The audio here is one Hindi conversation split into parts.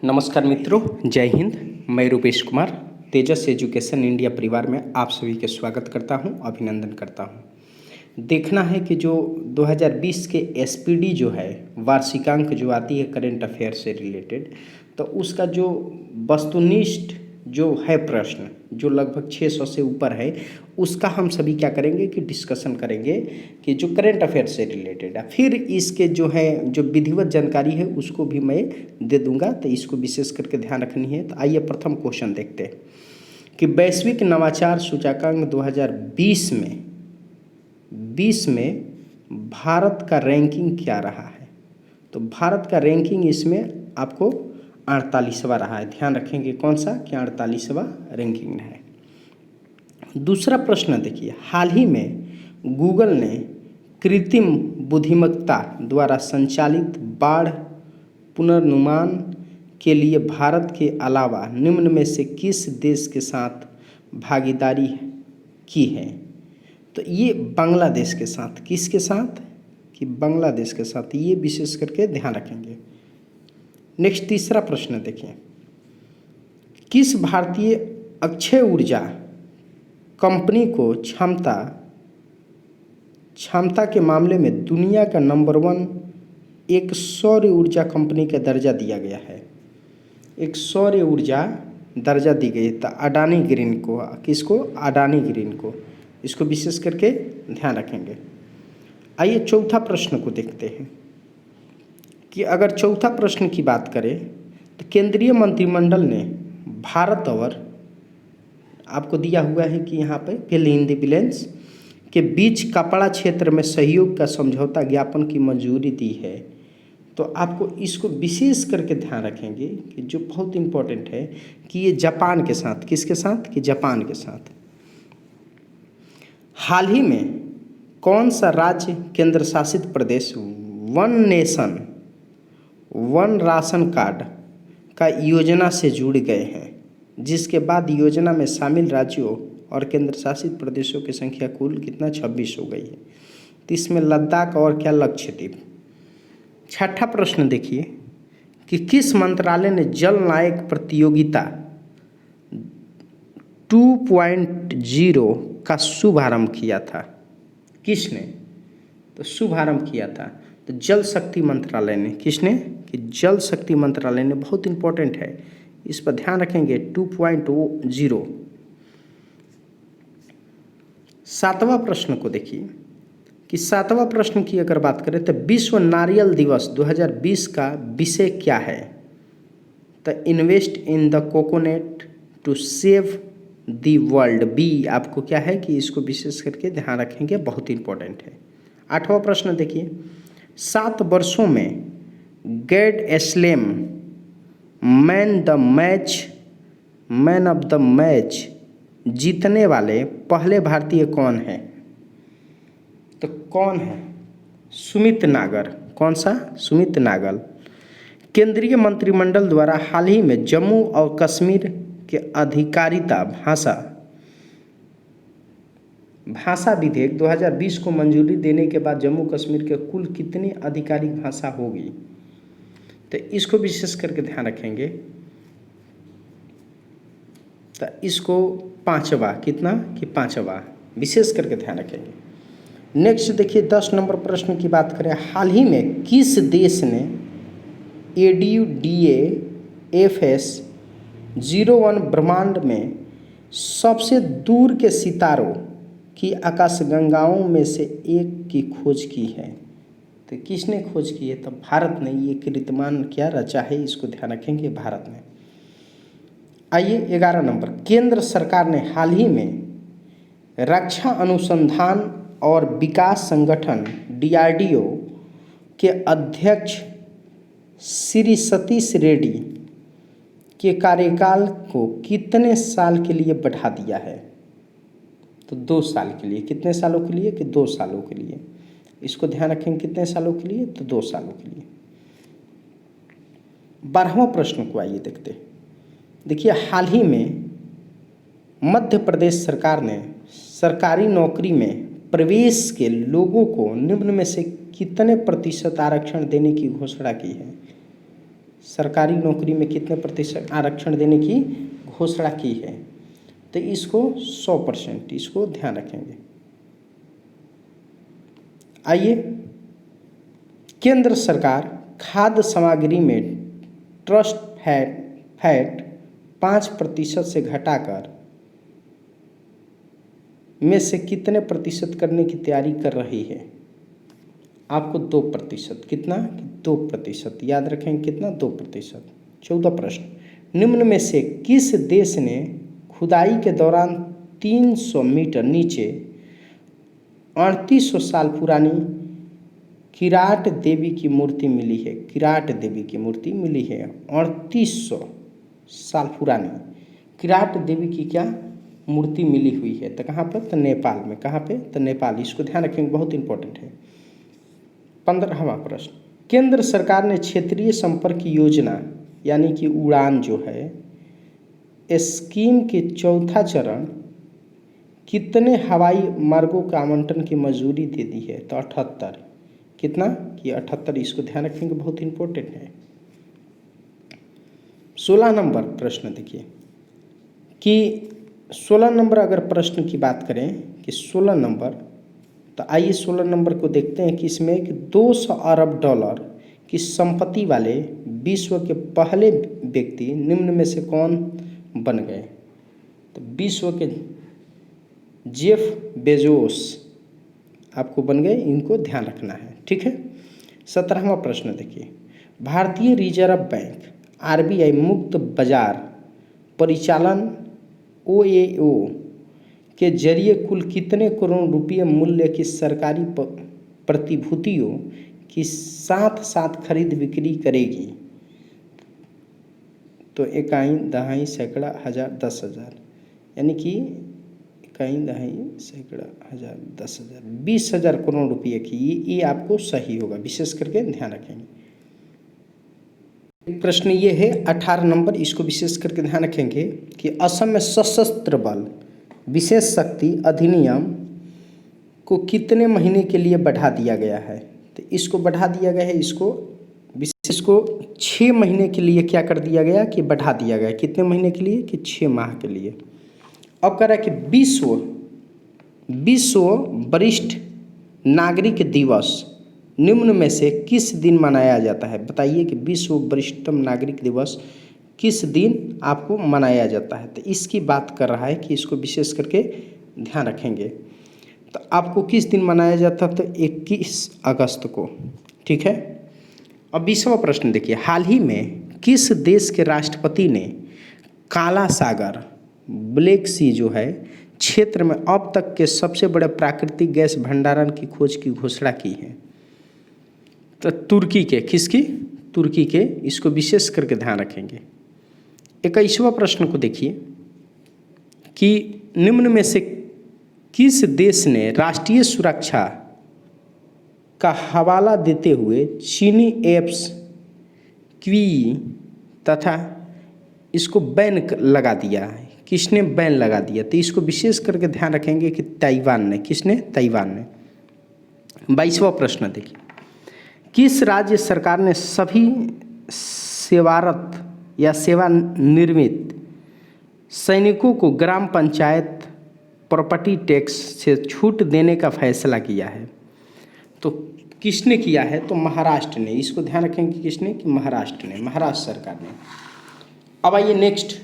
नमस्कार मित्रों, जय हिंद। मैं रूपेश कुमार तेजस एजुकेशन इंडिया परिवार में आप सभी के स्वागत करता हूं, अभिनंदन करता हूं। देखना है कि जो 2020 के एसपीडी जो है, वार्षिकांक जो आती है करेंट अफेयर से रिलेटेड, तो उसका जो वस्तुनिष्ठ जो है प्रश्न जो लगभग 600 से ऊपर है, उसका हम सभी क्या करेंगे कि डिस्कशन करेंगे कि जो करेंट अफेयर से रिलेटेड है। फिर इसके जो है जो विधिवत जानकारी है उसको भी मैं दे दूंगा, तो इसको विशेष करके ध्यान रखनी है। तो आइए प्रथम क्वेश्चन देखते हैं कि वैश्विक नवाचार सूचकांक 2020 में भारत का रैंकिंग क्या रहा है। तो भारत का रैंकिंग इसमें आपको 48वां रहा है। ध्यान रखेंगे कौन सा कि 48वां रैंकिंग है। दूसरा प्रश्न देखिए, हाल ही में गूगल ने कृत्रिम बुद्धिमत्ता द्वारा संचालित बाढ़ पुनर्निर्माण के लिए भारत के अलावा निम्न में से किस देश के साथ भागीदारी की है। तो ये बांग्लादेश के साथ। किसके साथ कि बांग्लादेश के साथ, ये विशेष करके ध्यान रखेंगे। नेक्स्ट तीसरा प्रश्न देखिए, किस भारतीय अक्षय ऊर्जा कंपनी को क्षमता के मामले में दुनिया का नंबर 1 एक सौर ऊर्जा कंपनी का दर्जा दिया गया है। एक सौर ऊर्जा दर्जा दी गई। तो अडानी ग्रीन को, किसको? अडानी ग्रीन को। इसको विशेष करके ध्यान रखेंगे। आइए चौथा प्रश्न को देखते हैं कि अगर चौथा प्रश्न की बात करें तो केंद्रीय मंत्रिमंडल ने भारत और आपको दिया हुआ है कि यहाँ पे फिल इन द ब्लैंक्स के बीच कपड़ा क्षेत्र में सहयोग का समझौता ज्ञापन की मंजूरी दी है। तो आपको इसको विशेष करके ध्यान रखेंगे कि जो बहुत इम्पोर्टेंट है कि ये जापान के साथ। किसके साथ? कि जापान के साथ। हाल ही में कौन सा राज्य केंद्र शासित प्रदेश one nation one ration card का योजना से जुड़ गए हैं, जिसके बाद योजना में शामिल राज्यों और केंद्र शासित प्रदेशों की संख्या कुल कितना 26 हो गई है। तो इसमें लद्दाख और क्या लक्षद्वीप। छठा प्रश्न देखिए कि किस मंत्रालय ने जल नायक प्रतियोगिता 2.0 का शुभारंभ किया था। किसने? तो शुभारंभ किया था तो जल शक्ति मंत्रालय ने। किसने? कि जल शक्ति मंत्रालय ने। बहुत इंपॉर्टेंट है, इस पर ध्यान रखेंगे। 2.0। सातवां प्रश्न को देखिए कि सातवां प्रश्न की अगर बात करें तो विश्व नारियल दिवस 2020 का विषय क्या है। तो invest in the coconut to save the world. बी आपको क्या है कि इसको विशेष करके ध्यान रखेंगे, बहुत इंपॉर्टेंट है। आठवां प्रश्न देखिए, 7 वर्षों में grand slam man of the match जीतने वाले पहले भारतीय कौन है। तो कौन है? सुमित नागल। कौन सा? सुमित नागल। केंद्रीय मंत्रिमंडल द्वारा हाल ही में जम्मू और कश्मीर के अधिकारिता भाषा विधेयक 2020 को मंजूरी देने के बाद जम्मू कश्मीर के कुल कितनी आधिकारिक भाषा होगी। तो इसको विशेष करके ध्यान रखेंगे। तो इसको 5वां, कितना कि 5वां विशेष करके ध्यान रखेंगे। नेक्स्ट देखिए 10 नंबर प्रश्न की बात करें, हाल ही में किस देश ने ADUDAFS-01 ब्रह्मांड में सबसे दूर के सितारों की आकाशगंगाओं में से एक की खोज की है। तो किसने खोज की है? तो भारत ने ये कीर्तिमान क्या रचा है, इसको ध्यान रखेंगे, भारत ने। आइए 11 नंबर, केंद्र सरकार ने हाल ही में रक्षा अनुसंधान और विकास संगठन DRDO के अध्यक्ष श्री सतीश रेड्डी के कार्यकाल को कितने साल के लिए बढ़ा दिया है। तो 2 साल के लिए। कितने सालों के लिए? कि 2 सालों के लिए। इसको ध्यान रखेंगे, कितने सालों के लिए? तो 2 सालों के लिए। 12वां प्रश्न को आइए देखते हैं। देखिए, हाल ही में मध्य प्रदेश सरकार ने सरकारी नौकरी में प्रवेश के लोगों को निम्न में से कितने प्रतिशत आरक्षण देने की घोषणा की है। सरकारी नौकरी में कितने प्रतिशत आरक्षण देने की घोषणा की है? तो इसको 100%, इसको ध्यान रखेंगे। आइए, केंद्र सरकार खाद्य सामग्री में ट्रस्ट फैट 5% से घटाकर में से कितने प्रतिशत करने की तैयारी कर रही है? आपको 2%, कितना? 2%, याद रखेंगे कितना? 2%। 14 प्रश्न, निम्न में से किस देश ने खुदाई के दौरान 300 मीटर नीचे 3800 साल पुरानी किराट देवी की मूर्ति मिली है? किराट देवी की मूर्ति मिली है 3800 साल पुरानी किराट देवी की क्या मूर्ति मिली हुई है? तो कहाँ पर? तो नेपाल में। कहाँ पे? तो नेपाल। इसको ध्यान रखेंगे, बहुत इंपॉर्टेंट है। 15वां प्रश्न, केंद्र सरकार ने क्षेत्रीय संपर्क योजना यानी कि उड़ान जो है स्कीम के चौथा चरण कितने हवाई मार्गों का आवंटन की मंजूरी दे दी है? तो 78। कितना? कि 78। इसको ध्यान रखेंगे, बहुत इंपॉर्टेंट है। 16 नंबर प्रश्न देखिए कि 16 नंबर अगर प्रश्न की बात करें कि 16 नंबर, तो आइए 16 नंबर को देखते हैं कि इसमें कि 200 अरब डॉलर की संपत्ति वाले विश्व के पहले व्यक्ति निम्न में से कौन बन गए? तो विश्व के जेफ बेजोस आपको बन गए, इनको ध्यान रखना है, ठीक है। 17वां प्रश्न देखिए, भारतीय रिजर्व बैंक आरबीआई मुक्त बाजार परिचालन OAO के जरिए कुल कितने करोड़ रुपये मूल्य की सरकारी प्रतिभूतियों की साथ साथ खरीद बिक्री करेगी? तो इकाई, दहाई, सैकड़ा, हजार, 10,000, यानी कि इकाई, दहाई, सैकड़ा, हजार, 10,000, 20,000 करोड़ रुपये की। ये आपको सही होगा, विशेष करके ध्यान रखेंगे। एक प्रश्न ये है 18 नंबर, इसको विशेष करके ध्यान रखेंगे कि असम में सशस्त्र बल विशेष शक्ति अधिनियम को कितने महीने के लिए बढ़ा दिया गया है? तो इसको बढ़ा दिया गया है, इसको 6 महीने के लिए क्या कर दिया गया कि बढ़ा दिया गया। कितने महीने के लिए? कि 6 माह के लिए। अब कह रहा है कि विश्व वरिष्ठ नागरिक दिवस निम्न में से किस दिन मनाया जाता है? बताइए कि विश्व वरिष्ठतम नागरिक दिवस किस दिन आपको मनाया जाता है? तो इसकी बात कर रहा है कि इसको विशेष करके ध्यान रखेंगे। तो आपको किस दिन मनाया जाता है? तो 21 अगस्त को, ठीक है। अब 20वां प्रश्न देखिए, हाल ही में किस देश के राष्ट्रपति ने काला सागर ब्लैक सी जो है क्षेत्र में अब तक के सबसे बड़े प्राकृतिक गैस भंडारण की खोज की घोषणा की है? तो तुर्की के। किसकी? तुर्की के। इसको विशेष करके ध्यान रखेंगे। 21वां प्रश्न को देखिए कि निम्न में से किस देश ने राष्ट्रीय सुरक्षा का हवाला देते हुए चीनी ऐप्स क्वी तथा इसको बैन लगा दिया है? किसने बैन लगा दिया? तो इसको विशेष करके ध्यान रखेंगे कि ताइवान ने। किसने? ताइवान ने। 22वां प्रश्न देखिए, किस राज्य सरकार ने सभी सेवारत या सेवानिवृत्त सैनिकों को ग्राम पंचायत प्रॉपर्टी टैक्स से छूट देने का फैसला किया है? तो किसने किया है? तो महाराष्ट्र ने। इसको ध्यान रखेंगे किसने? कि महाराष्ट्र ने, महाराष्ट्र सरकार ने। अब आइए नेक्स्ट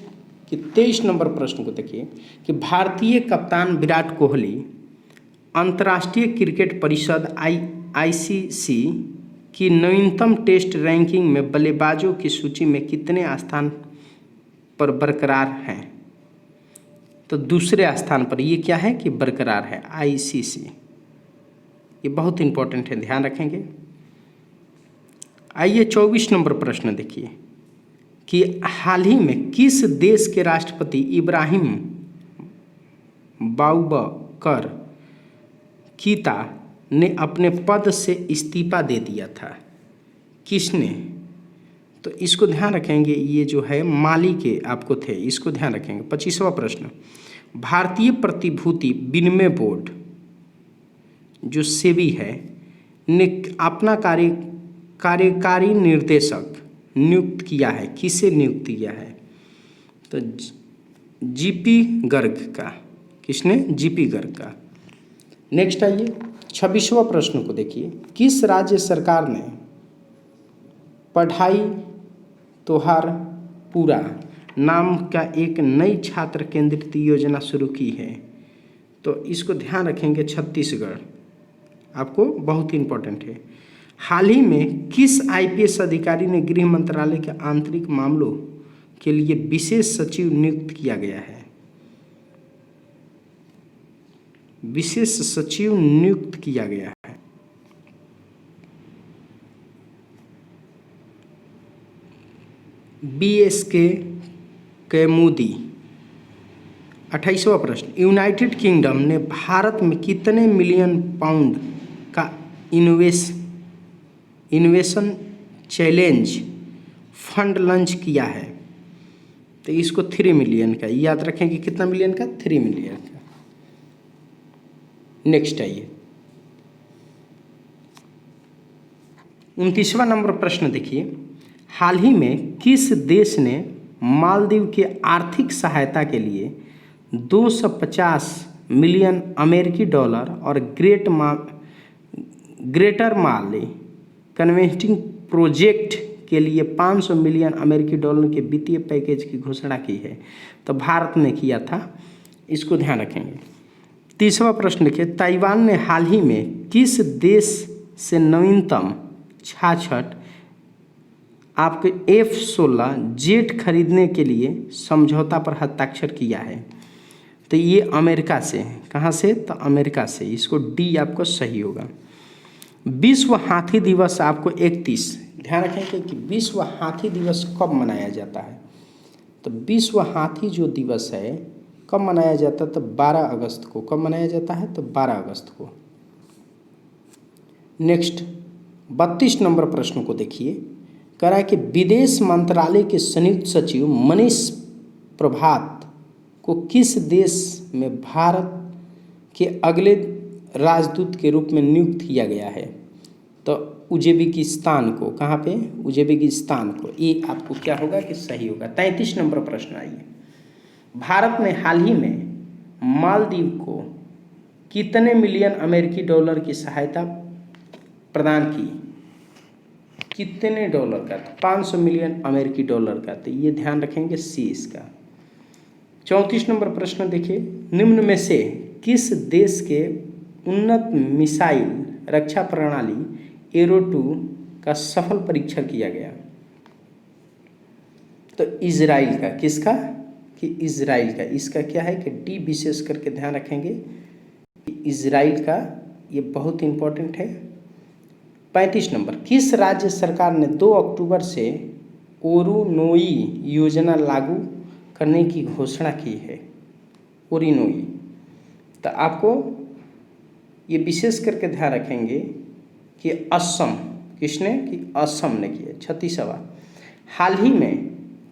कि 23 नंबर प्रश्न को देखिए कि भारतीय कप्तान विराट कोहली अंतर्राष्ट्रीय क्रिकेट परिषद ICC की नवीनतम टेस्ट रैंकिंग में बल्लेबाजों की सूची में कितने स्थान पर बरकरार हैं? तो दूसरे स्थान पर। ये क्या है कि बरकरार है, ICC। ये बहुत इंपॉर्टेंट है, ध्यान रखेंगे। आइए 24 नंबर प्रश्न देखिए कि हाल ही में किस देश के राष्ट्रपति इब्राहिम बाउबकर कीता ने अपने पद से इस्तीफा दे दिया था? किसने? तो इसको ध्यान रखेंगे, ये जो है माली के आपको थे, इसको ध्यान रखेंगे। 25वां प्रश्न, भारतीय प्रतिभूति विनिमय बोर्ड जो सेबी है ने अपना कार्यकारी निर्देशक नियुक्त किया है, किसे नियुक्त किया है? तो जीपी गर्ग का। किसने? जीपी गर्ग का। नेक्स्ट आइए 26वां प्रश्न को देखिए। किस राज्य सरकार ने पढ़ाई त्योहार पूरा नाम का एक नई छात्र केंद्रित योजना शुरू की है? तो इसको ध्यान रखेंगे, छत्तीसगढ़। आपको बहुत ही इंपॉर्टेंट है। हाल ही में किस आईपीएस अधिकारी ने गृह मंत्रालय के आंतरिक मामलों के लिए विशेष सचिव नियुक्त किया गया है? विशेष सचिव नियुक्त किया गया है। बीएसके कैमुदी। 28वां प्रश्न। यूनाइटेड किंगडम ने भारत में कितने मिलियन पाउंड का इन्वेशन चैलेंज फंड लॉन्च किया है? तो इसको 3 मिलियन का, याद रखें कि कितना मिलियन का? 3 मिलियन का। नेक्स्ट आइए 29वां नंबर प्रश्न देखिए। हाल ही में किस देश ने मालदीव के आर्थिक सहायता के लिए 250 मिलियन अमेरिकी डॉलर और ग्रेटर माले कन्वेस्टिंग प्रोजेक्ट के लिए 500 मिलियन अमेरिकी डॉलर के वित्तीय पैकेज की घोषणा की है? तो भारत ने किया था, इसको ध्यान रखेंगे। 30वां प्रश्न देखिए। ताइवान ने हाल ही में किस देश से नवीनतम 66 आपके F-16 जेट खरीदने के लिए समझौता पर हस्ताक्षर किया है? तो ये अमेरिका से। कहाँ से? तो अमेरिका से। इसको डी आपको सही होगा। विश्व हाथी दिवस आपको 31, ध्यान रखेंगे कि विश्व हाथी दिवस कब मनाया जाता है? तो विश्व हाथी जो दिवस है कब मनाया जाता है? तो 12 अगस्त को। कब मनाया जाता है? तो 12 अगस्त को। नेक्स्ट 32 नंबर प्रश्न को देखिए। कह रहा है कि विदेश मंत्रालय के संयुक्त सचिव मनीष प्रभात को किस देश में भारत के अगले राजदूत के रूप में नियुक्त किया गया है? तो उज्बेकिस्तान को। कहाँ पे? उज्बेकिस्तान को। ये आपको क्या होगा कि सही होगा। 33 नंबर प्रश्न आइए। भारत ने हाल ही में मालदीव को कितने मिलियन अमेरिकी डॉलर की सहायता प्रदान की? कितने डॉलर का? 500 मिलियन अमेरिकी डॉलर का। तो ये ध्यान रखेंगे, सी इसका। 34 नंबर प्रश्न देखिए। निम्न में से किस देश के उन्नत मिसाइल रक्षा प्रणाली एरो-2 का सफल परीक्षण किया गया? तो इजराइल का। किसका? कि इजराइल का। इसका क्या है कि डी विशेष करके ध्यान रखेंगे कि इजराइल का, ये बहुत इंपॉर्टेंट है। 35 नंबर। किस राज्य सरकार ने 2 अक्टूबर से ओरुनोई योजना लागू करने की घोषणा की है? ओरुनोई। तो आपको ये विशेष करके ध्यान रखेंगे कि असम। किसने? कि असम ने किया। 36वां। हाल ही में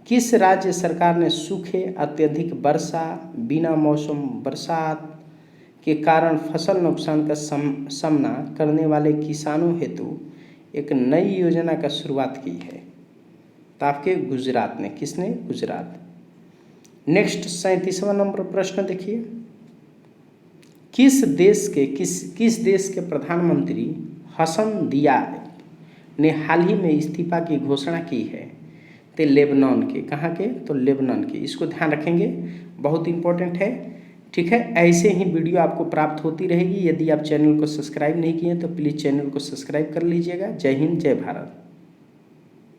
किस राज्य सरकार ने सूखे, अत्यधिक वर्षा, बिना मौसम बरसात के कारण फसल नुकसान का सामना करने वाले किसानों हेतु एक नई योजना का शुरुआत की है? तो आपके गुजरात ने। किसने? गुजरात। नेक्स्ट 37वां नंबर प्रश्न देखिए। किस देश के प्रधानमंत्री हसन दियाब ने हाल ही में इस्तीफा की घोषणा की है? तो लेबनान के। कहाँ के? तो लेबनान के। इसको ध्यान रखेंगे, बहुत इंपॉर्टेंट है। ठीक है, ऐसे ही वीडियो आपको प्राप्त होती रहेगी। यदि आप चैनल को सब्सक्राइब नहीं किए तो प्लीज़ चैनल को सब्सक्राइब कर लीजिएगा। जय हिंद, जय भारत।